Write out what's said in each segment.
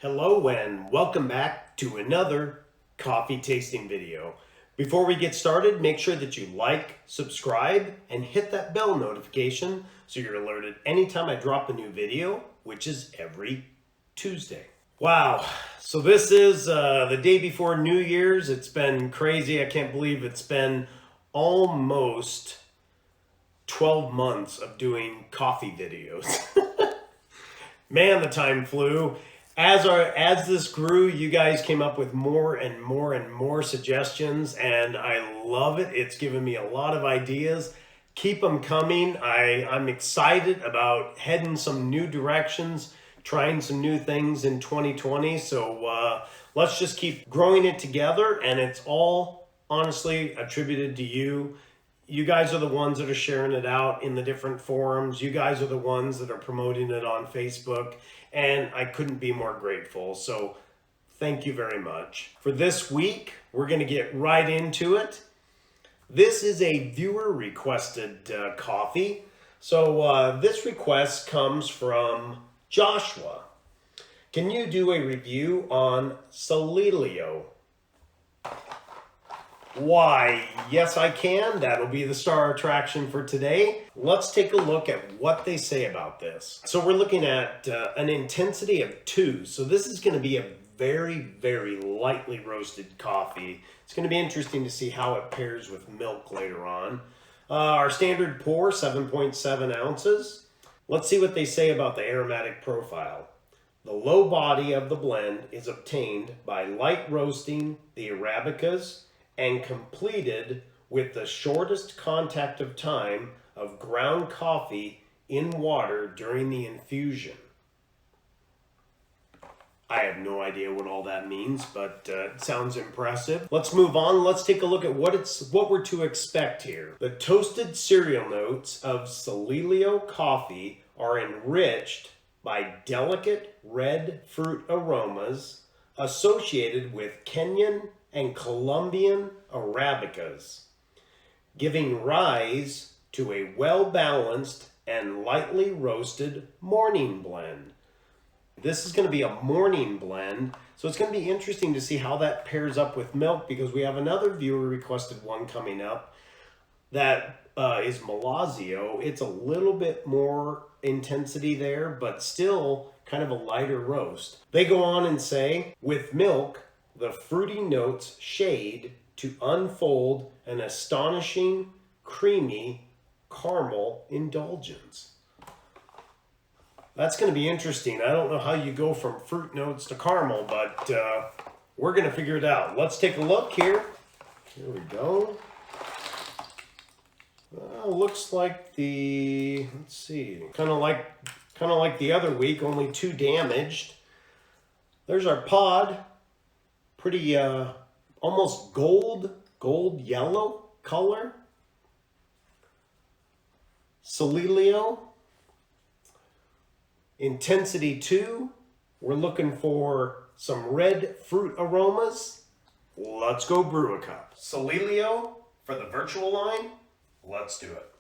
Hello and welcome back to another coffee tasting video. Before we get started, make sure that you like, subscribe, and hit that bell notification so you're alerted anytime I drop a new video, which is every Tuesday. Wow, so this is the day before New Year's. It's been crazy. I can't believe it's been almost 12 months of doing coffee videos. Man, the time flew. As this grew, you guys came up with more and more suggestions, and I love it. It's given me a lot of ideas. Keep them coming. I'm excited about heading some new directions, trying some new things in 2020. So let's just keep growing it together, and it's all honestly attributed to you. You guys are the ones that are sharing it out in the different forums. You guys are the ones that are promoting it on Facebook. And I couldn't be more grateful. So thank you very much. For this week, we're going to get right into it. This is a viewer requested coffee. So this request comes from Joshua. Can you do a review on Solelio? Why, yes I can. That'll be the star attraction for today. Let's take a look at what they say about this. So we're looking at an intensity of 2. So this is going to be a very lightly roasted coffee. It's going to be interesting to see how it pairs with milk later on. Our standard pour, 7.7 ounces. Let's see what they say about the aromatic profile. The low body of the blend is obtained by light roasting the Arabicas and completed with the shortest contact of time of ground coffee in water during the infusion. I have no idea what all that means, but it sounds impressive. Let's move on. Let's take a look at what we're to expect here. The toasted cereal notes of Solelio coffee are enriched by delicate red fruit aromas associated with Kenyan and Colombian Arabicas, giving rise to a well-balanced and lightly roasted morning blend. This is going to be a morning blend, so it's going to be interesting to see how that pairs up with milk, because we have another viewer requested one coming up that is Malazio. It's a little bit more intensity there, but still kind of a lighter roast. They go on and say, with milk, the fruity notes shade to unfold an astonishing, creamy caramel indulgence. That's going to be interesting. I don't know how you go from fruit notes to caramel, but we're going to figure it out. Let's take a look here. Here we go. Looks like let's see, kind of like the other week, only 2 damaged. There's our pod. Pretty almost gold yellow color. Solelio. Intensity 2. We're looking for some red fruit aromas. Let's go brew a cup. Solelio for the Vertuo Line. Let's do it.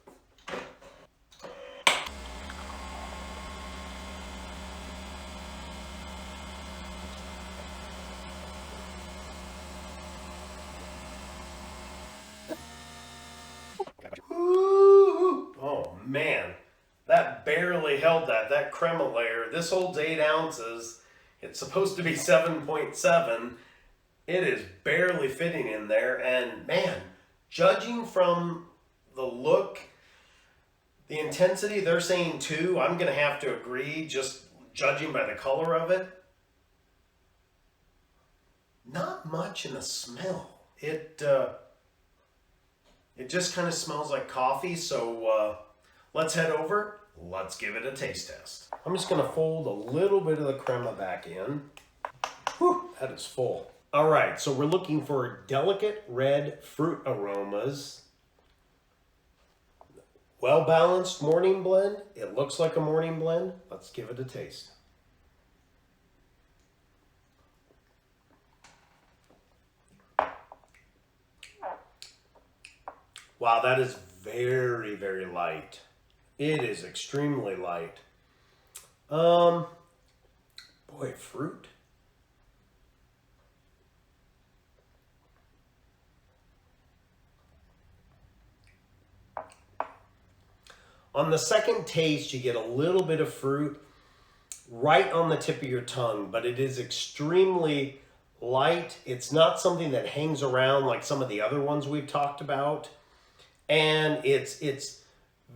Oh man, that barely held that crema layer. This holds 8 ounces. It's supposed to be 7.7. It is barely fitting in there, and man, judging from the look, the intensity, they're saying 2. I'm gonna have to agree, just judging by the color of it. Not much in the smell. It just kind of smells like coffee, so let's head over. Let's give it a taste test. I'm just going to fold a little bit of the crema back in. Whew, that is full. All right, so we're looking for delicate red fruit aromas. Well-balanced morning blend. It looks like a morning blend. Let's give it a taste. Wow, that is very light. It is extremely light. Boy, fruit. On the second taste, you get a little bit of fruit right on the tip of your tongue, but it is extremely light. It's not something that hangs around like some of the other ones we've talked about. And it's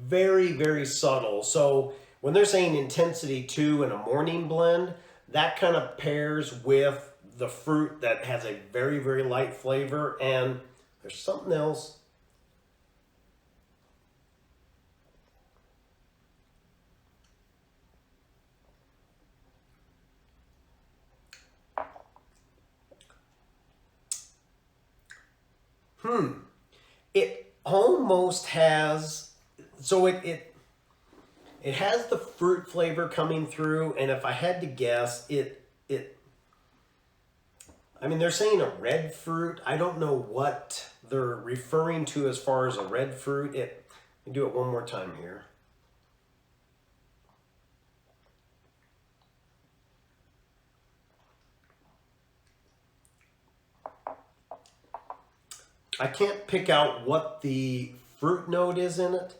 very, very subtle. So when they're saying intensity 2 in a morning blend, that kind of pairs with the fruit that has a very, very light flavor. And there's something else. It almost has, so it has the fruit flavor coming through, and if I had to guess, I mean, they're saying a red fruit. I don't know what they're referring to as far as a red fruit. Let me do it one more time here. I can't pick out what the fruit note is in it,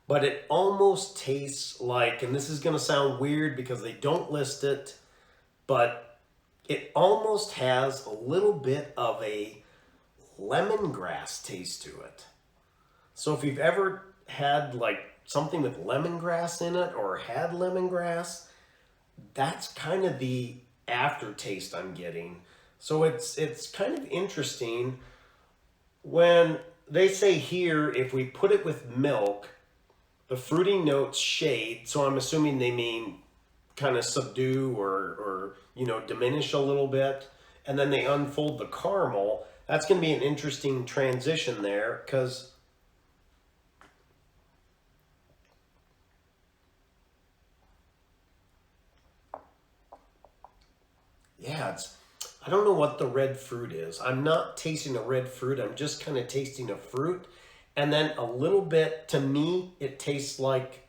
but it almost tastes like, and this is going to sound weird because they don't list it, but it almost has a little bit of a lemongrass taste to it. So if you've ever had like something with lemongrass in it or had lemongrass, that's kind of the aftertaste I'm getting. So it's kind of interesting when they say here, if we put it with milk, the fruity notes shade. So I'm assuming they mean kind of subdue or diminish a little bit, and then they unfold the caramel. That's going to be an interesting transition there, because yeah, I don't know what the red fruit is. I'm not tasting a red fruit. I'm just kind of tasting a fruit, and then a little bit, to me, it tastes like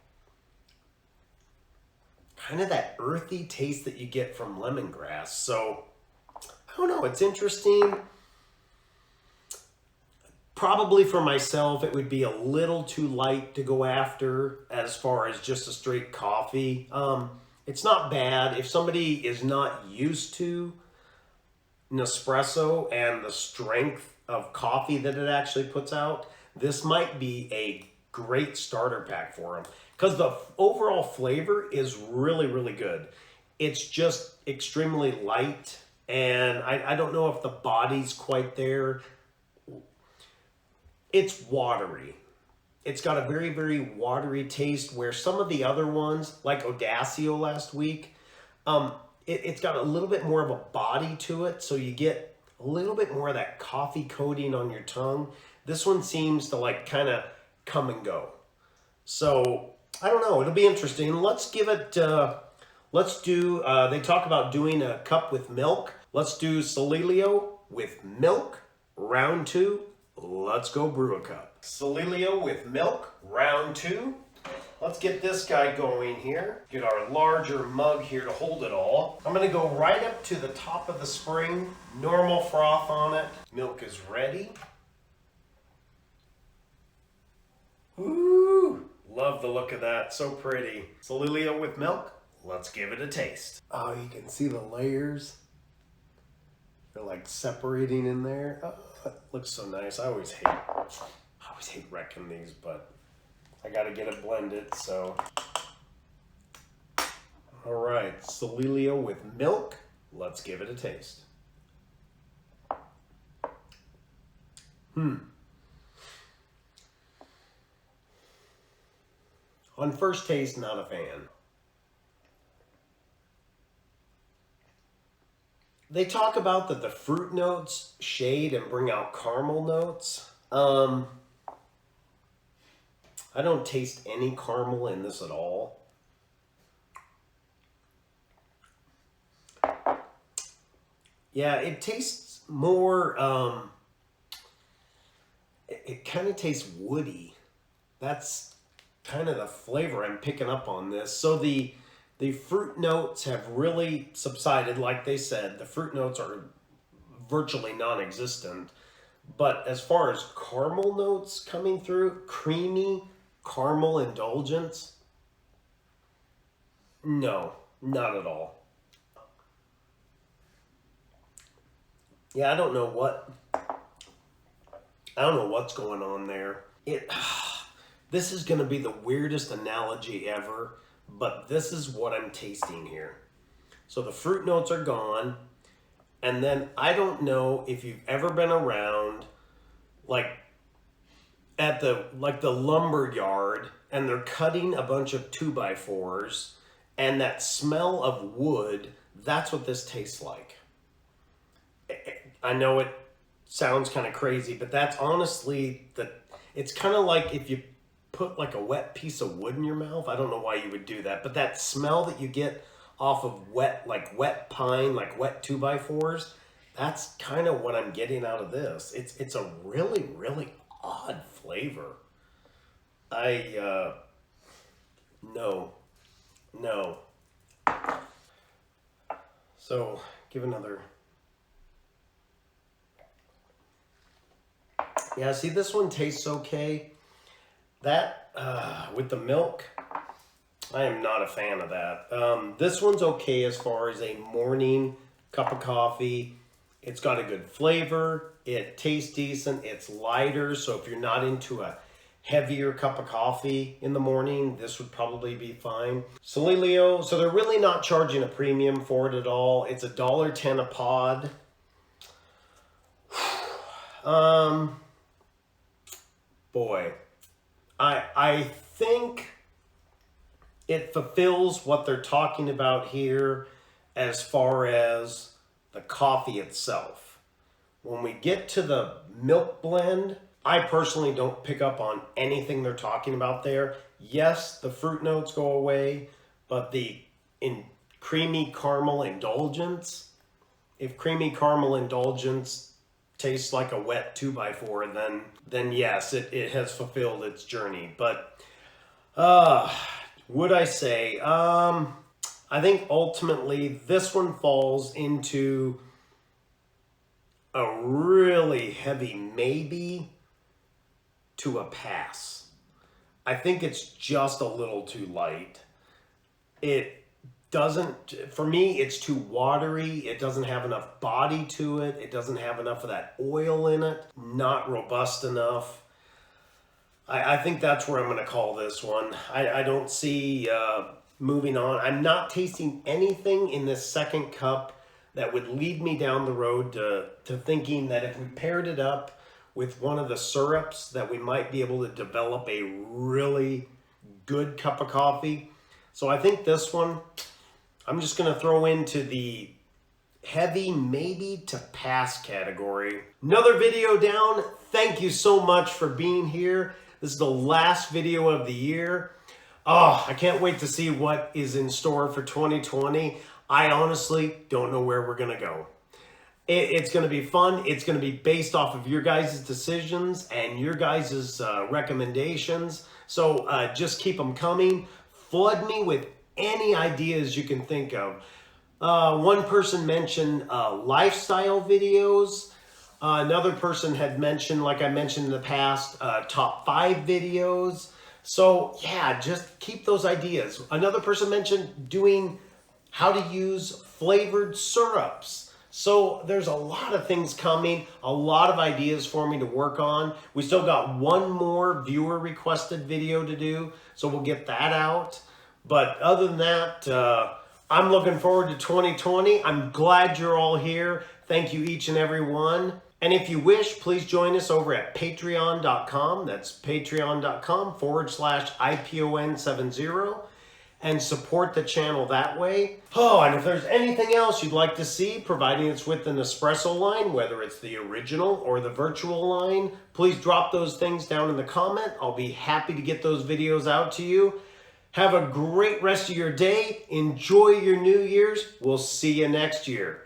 kind of that earthy taste that you get from lemongrass. So, I don't know, it's interesting. Probably for myself, it would be a little too light to go after as far as just a straight coffee. It's not bad. If somebody is not used to Nespresso and the strength of coffee that it actually puts out, this might be a great starter pack for them, because the overall flavor is really, really good. It's just extremely light, and I don't know if the body's quite there. It's watery. It's got a very, very watery taste, where some of the other ones, like Audacio last week, it's got a little bit more of a body to it, so you get a little bit more of that coffee coating on your tongue. This one seems to like kind of come and go. So, I don't know. It'll be interesting. Let's give it, they talk about doing a cup with milk. Let's do Solelio with milk, round 2. Let's go brew a cup. Solelio with milk, round 2. Let's get this guy going here. Get our larger mug here to hold it all. I'm gonna go right up to the top of the spring, normal froth on it. Milk is ready. Ooh, love the look of that, so pretty. Solelio with milk, let's give it a taste. Oh, you can see the layers. They're like separating in there. Oh, it looks so nice. I always hate wrecking these, but I gotta get it blended, so. All right, Solelio with milk. Let's give it a taste. On first taste, not a fan. They talk about that the fruit notes shade and bring out caramel notes. I don't taste any caramel in this at all. Yeah, it tastes more, it kind of tastes woody. That's kind of the flavor I'm picking up on this. So the fruit notes have really subsided, like they said. The fruit notes are virtually non-existent. But as far as caramel notes coming through, creamy caramel indulgence. No, not at all. Yeah, I don't know what's going on there. This is going to be the weirdest analogy ever, but this is what I'm tasting here. So the fruit notes are gone, and then I don't know if you've ever been around like at the lumber yard and they're cutting a bunch of 2x4s, and that smell of wood, that's what this tastes like. I know it sounds kind of crazy, but that's honestly it's kind of like if you put like a wet piece of wood in your mouth. I don't know why you would do that, but that smell that you get off of wet pine, like wet 2x4s, that's kind of what I'm getting out of this. It's a really, really odd flavor. No. So give another. Yeah, see, this one tastes okay. That, with the milk, I am not a fan of that. This one's okay as far as a morning cup of coffee. It's got a good flavor. It tastes decent. It's lighter, so if you're not into a heavier cup of coffee in the morning, this would probably be fine. Solelio, so they're really not charging a premium for it at all. It's $1.10 a pod. Boy, I think it fulfills what they're talking about here as far as the coffee itself. When we get to the milk blend, I personally don't pick up on anything they're talking about there. Yes, the fruit notes go away, but the creamy caramel indulgence, if creamy caramel indulgence tastes like a wet 2x4, then yes, it has fulfilled its journey. But would I say, I think ultimately this one falls into a really heavy maybe to a pass. I think it's just a little too light. It doesn't, for me, it's too watery. It doesn't have enough body to it. It doesn't have enough of that oil in it. Not robust enough. I think that's where I'm going to call this one. I don't see moving on. I'm not tasting anything in this second cup that would lead me down the road to thinking that if we paired it up with one of the syrups that we might be able to develop a really good cup of coffee. So I think this one, I'm just going to throw into the heavy maybe to pass category. Another video down. Thank you so much for being here. This is the last video of the year. Oh, I can't wait to see what is in store for 2020. I honestly don't know where we're going to go. It's going to be fun. It's going to be based off of your guys' decisions and your guys' recommendations. So just keep them coming. Flood me with any ideas you can think of. One person mentioned lifestyle videos. Another person had mentioned, like I mentioned in the past, top 5 videos. So yeah, just keep those ideas. Another person mentioned doing how to use flavored syrups. So there's a lot of things coming, a lot of ideas for me to work on. We still got one more viewer requested video to do, so we'll get that out. But other than that, I'm looking forward to 2020. I'm glad you're all here. Thank you each and every one. And if you wish, please join us over at patreon.com. That's patreon.com/IPON70. And support the channel that way. Oh, and if there's anything else you'd like to see, providing it's with the Nespresso line, whether it's the original or the Vertuo line, please drop those things down in the comment. I'll be happy to get those videos out to you. Have a great rest of your day. Enjoy your New Year's. We'll see you next year.